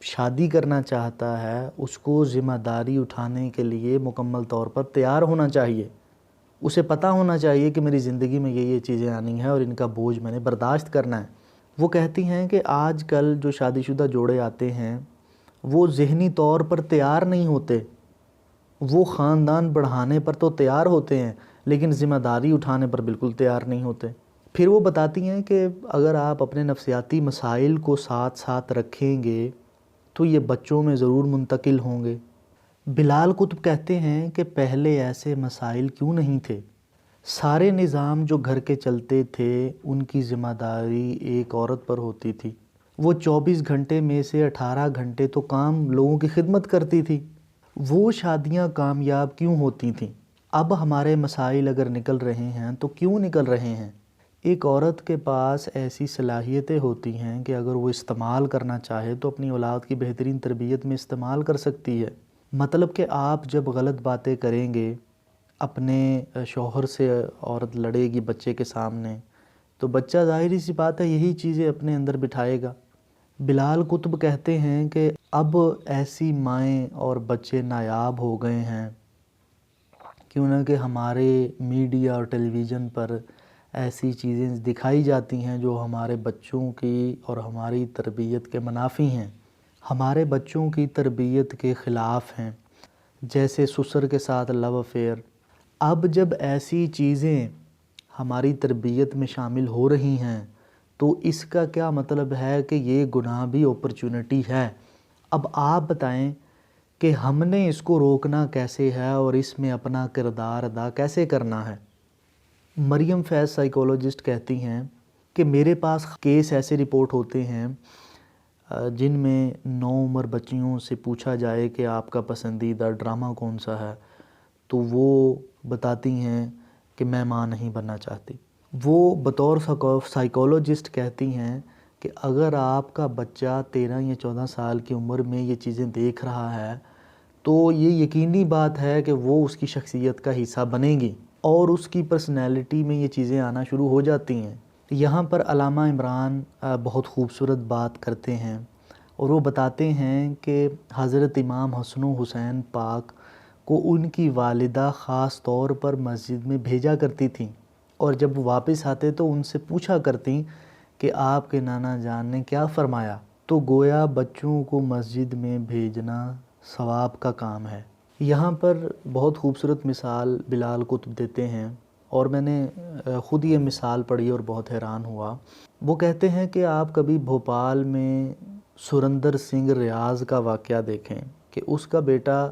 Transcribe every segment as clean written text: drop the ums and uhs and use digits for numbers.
شادی کرنا چاہتا ہے اس کو ذمہ داری اٹھانے کے لیے مکمل طور پر تیار ہونا چاہیے. اسے پتہ ہونا چاہیے کہ میری زندگی میں یہ چیزیں آنی ہیں اور ان کا بوجھ میں نے برداشت کرنا ہے. وہ کہتی ہیں کہ آج کل جو شادی شدہ جوڑے آتے ہیں وہ ذہنی طور پر تیار نہیں ہوتے. وہ خاندان بڑھانے پر تو تیار ہوتے ہیں لیکن ذمہ داری اٹھانے پر بالکل تیار نہیں ہوتے. پھر وہ بتاتی ہیں کہ اگر آپ اپنے نفسیاتی مسائل کو ساتھ ساتھ رکھیں گے تو یہ بچوں میں ضرور منتقل ہوں گے. بلال قطب کہتے ہیں کہ پہلے ایسے مسائل کیوں نہیں تھے؟ سارے نظام جو گھر کے چلتے تھے ان کی ذمہ داری ایک عورت پر ہوتی تھی. وہ 24 گھنٹے میں سے 18 گھنٹے تو کام لوگوں کی خدمت کرتی تھی. وہ شادیاں کامیاب کیوں ہوتی تھیں؟ اب ہمارے مسائل اگر نکل رہے ہیں تو کیوں نکل رہے ہیں؟ ایک عورت کے پاس ایسی صلاحیتیں ہوتی ہیں کہ اگر وہ استعمال کرنا چاہے تو اپنی اولاد کی بہترین تربیت میں استعمال کر سکتی ہے. مطلب کہ آپ جب غلط باتیں کریں گے، اپنے شوہر سے عورت لڑے گی بچے کے سامنے، تو بچہ ظاہری سی بات ہے یہی چیزیں اپنے اندر بٹھائے گا. بلال قطب کہتے ہیں کہ اب ایسی مائیں اور بچے نایاب ہو گئے ہیں کیوں نہ کہ ہمارے میڈیا اور ٹیلی ویژن پر ایسی چیزیں دکھائی جاتی ہیں جو ہمارے بچوں کی اور ہماری تربیت کے منافی ہیں، ہمارے بچوں کی تربیت کے خلاف ہیں، جیسے سسر کے ساتھ لو افیئر. اب جب ایسی چیزیں ہماری تربیت میں شامل ہو رہی ہیں تو اس کا کیا مطلب ہے کہ یہ گناہ بھی اپرچونٹی ہے. اب آپ بتائیں کہ ہم نے اس کو روکنا کیسے ہے اور اس میں اپنا کردار ادا کیسے کرنا ہے. مریم فیض سائیکولوجسٹ کہتی ہیں کہ میرے پاس کیس ایسے رپورٹ ہوتے ہیں جن میں نوعمر بچیوں سے پوچھا جائے کہ آپ کا پسندیدہ ڈرامہ کون سا ہے تو وہ بتاتی ہیں کہ میں ماں نہیں بننا چاہتی. وہ بطور سائیکولوجسٹ کہتی ہیں کہ اگر آپ کا بچہ 13 یا 14 سال کی عمر میں یہ چیزیں دیکھ رہا ہے تو یہ یقینی بات ہے کہ وہ اس کی شخصیت کا حصہ بنے گی اور اس کی پرسنالٹی میں یہ چیزیں آنا شروع ہو جاتی ہیں. یہاں پر علامہ عمران بہت خوبصورت بات کرتے ہیں اور وہ بتاتے ہیں کہ حضرت امام حسن و حسین پاک کو ان کی والدہ خاص طور پر مسجد میں بھیجا کرتی تھیں اور جب وہ واپس آتے تو ان سے پوچھا کرتی کہ آپ کے نانا جان نے کیا فرمایا. تو گویا بچوں کو مسجد میں بھیجنا ثواب کا کام ہے. یہاں پر بہت خوبصورت مثال بلال قطب دیتے ہیں اور میں نے خود یہ مثال پڑھی اور بہت حیران ہوا. وہ کہتے ہیں کہ آپ کبھی بھوپال میں سریندر سنگھ ریاض کا واقعہ دیکھیں کہ اس کا بیٹا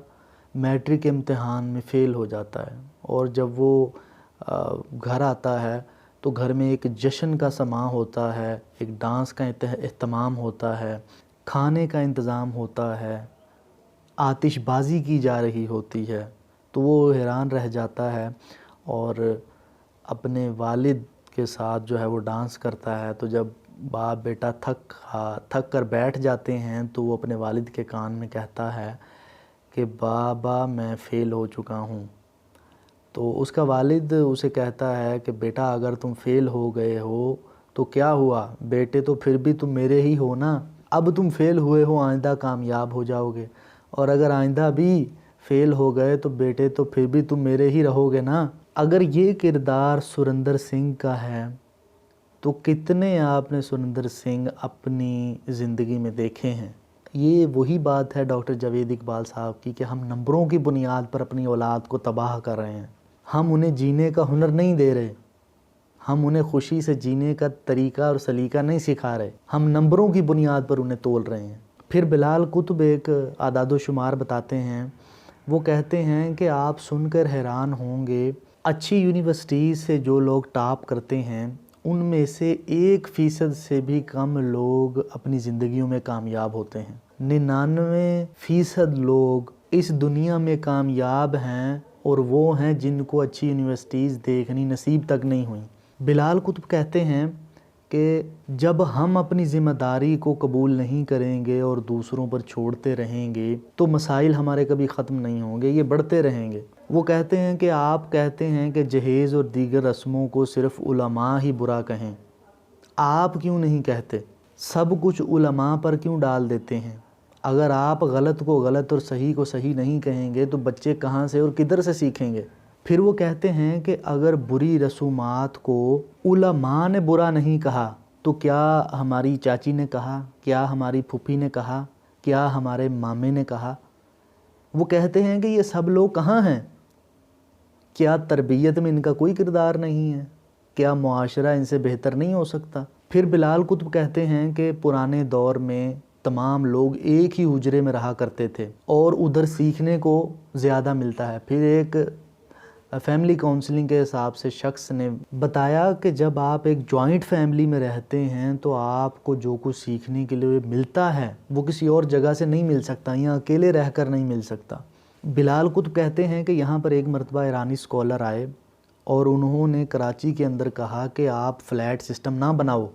میٹرک امتحان میں فیل ہو جاتا ہے اور جب وہ گھر آتا ہے تو گھر میں ایک جشن کا سماں ہوتا ہے، ایک ڈانس کا اہتمام ہوتا ہے، کھانے کا انتظام ہوتا ہے، آتش بازی کی جا رہی ہوتی ہے. تو وہ حیران رہ جاتا ہے اور اپنے والد کے ساتھ جو ہے وہ ڈانس کرتا ہے. تو جب باپ بیٹا تھک کر بیٹھ جاتے ہیں تو وہ اپنے والد کے کان میں کہتا ہے کہ بابا میں فیل ہو چکا ہوں. تو اس کا والد اسے کہتا ہے کہ بیٹا اگر تم فیل ہو گئے ہو تو کیا ہوا بیٹے، تو پھر بھی تم میرے ہی ہو نا. اب تم فیل ہوئے ہو، آئندہ کامیاب ہو جاؤ گے، اور اگر آئندہ بھی فیل ہو گئے تو بیٹے تو پھر بھی تم میرے ہی رہو گے نا. اگر یہ کردار سریندر سنگھ کا ہے تو کتنے آپ نے سریندر سنگھ اپنی زندگی میں دیکھے ہیں. یہ وہی بات ہے ڈاکٹر جاوید اقبال صاحب کی کہ ہم نمبروں کی بنیاد پر اپنی اولاد کو تباہ کر رہے ہیں. ہم انہیں جینے کا ہنر نہیں دے رہے، ہم انہیں خوشی سے جینے کا طریقہ اور سلیقہ نہیں سکھا رہے، ہم نمبروں کی بنیاد پر انہیں تول رہے ہیں. پھر بلال قطب ایک اعداد و شمار بتاتے ہیں. وہ کہتے ہیں کہ آپ سن کر حیران ہوں گے، اچھی یونیورسٹیز سے جو لوگ ٹاپ کرتے ہیں ان میں سے 1% سے بھی کم لوگ اپنی زندگیوں میں کامیاب ہوتے ہیں. 99% لوگ اس دنیا میں کامیاب ہیں اور وہ ہیں جن کو اچھی یونیورسٹیز دیکھنی نصیب تک نہیں ہوئیں. بلال قطب کہتے ہیں کہ جب ہم اپنی ذمہ داری کو قبول نہیں کریں گے اور دوسروں پر چھوڑتے رہیں گے تو مسائل ہمارے کبھی ختم نہیں ہوں گے، یہ بڑھتے رہیں گے. وہ کہتے ہیں کہ آپ کہتے ہیں کہ جہیز اور دیگر رسموں کو صرف علماء ہی برا کہیں، آپ کیوں نہیں کہتے؟ سب کچھ علماء پر کیوں ڈال دیتے ہیں؟ اگر آپ غلط کو غلط اور صحیح کو صحیح نہیں کہیں گے تو بچے کہاں سے اور کدھر سے سیکھیں گے؟ پھر وہ کہتے ہیں کہ اگر بری رسومات کو علماء نے برا نہیں کہا تو کیا ہماری چاچی نے کہا، کیا ہماری پھوپھی نے کہا، کیا ہمارے مامے نے کہا؟ وہ کہتے ہیں کہ یہ سب لوگ کہاں ہیں؟ کیا تربیت میں ان کا کوئی کردار نہیں ہے؟ کیا معاشرہ ان سے بہتر نہیں ہو سکتا؟ پھر بلال قطب کہتے ہیں کہ پرانے دور میں تمام لوگ ایک ہی حجرے میں رہا کرتے تھے اور ادھر سیکھنے کو زیادہ ملتا ہے۔ پھر ایک فیملی کاؤنسلنگ کے حساب سے شخص نے بتایا کہ جب آپ ایک جوائنٹ فیملی میں رہتے ہیں تو آپ کو جو کچھ سیکھنے کے لیے ملتا ہے وہ کسی اور جگہ سے نہیں مل سکتا، یہاں اکیلے رہ کر نہیں مل سکتا۔ بلال قطب کہتے ہیں کہ یہاں پر ایک مرتبہ ایرانی اسکالر آئے اور انہوں نے کراچی کے اندر کہا کہ آپ فلیٹ سسٹم نہ بناؤ،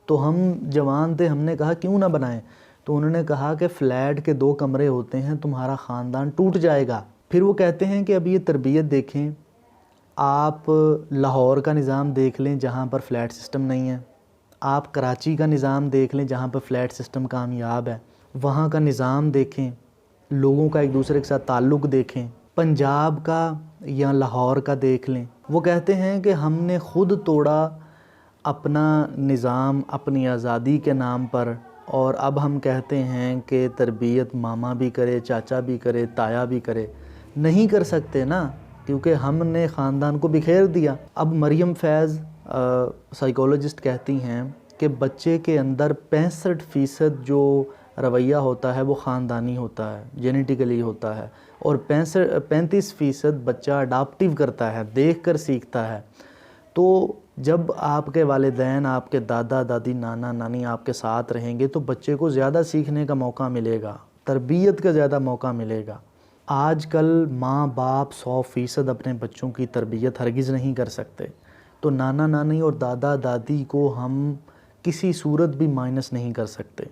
تو ہم جوان تھے، ہم نے کہا کیوں نہ بنائیں؟ تو انہوں نے کہا کہ فلیٹ کے 2 کمرے ہوتے ہیں، تمہارا خاندان ٹوٹ جائے گا۔ پھر وہ کہتے ہیں کہ اب یہ تربیت دیکھیں، آپ لاہور کا نظام دیکھ لیں جہاں پر فلیٹ سسٹم نہیں ہے، آپ کراچی کا نظام دیکھ لیں جہاں پر فلیٹ سسٹم کامیاب ہے، وہاں کا نظام دیکھیں، لوگوں کا ایک دوسرے کے ساتھ تعلق دیکھیں، پنجاب کا یا لاہور کا دیکھ لیں۔ وہ کہتے ہیں کہ ہم نے خود توڑا اپنا نظام اپنی آزادی کے نام پر، اور اب ہم کہتے ہیں کہ تربیت ماما بھی کرے، چاچا بھی کرے، تایا بھی کرے۔ نہیں کر سکتے نا، کیونکہ ہم نے خاندان کو بکھیر دیا۔ اب مریم فیض سائیکولوجسٹ کہتی ہیں کہ بچے کے اندر 65% جو رویہ ہوتا ہے وہ خاندانی ہوتا ہے، جینیٹیکلی ہوتا ہے، اور 35% بچہ اڈاپٹیو کرتا ہے، دیکھ کر سیکھتا ہے۔ تو جب آپ کے والدین، آپ کے دادا دادی، نانا نانی آپ کے ساتھ رہیں گے تو بچے کو زیادہ سیکھنے کا موقع ملے گا، تربیت کا زیادہ موقع ملے گا۔ آج کل ماں باپ 100% اپنے بچوں کی تربیت ہرگز نہیں کر سکتے، تو نانا نانی اور دادا دادی کو ہم کسی صورت بھی مائنس نہیں کر سکتے۔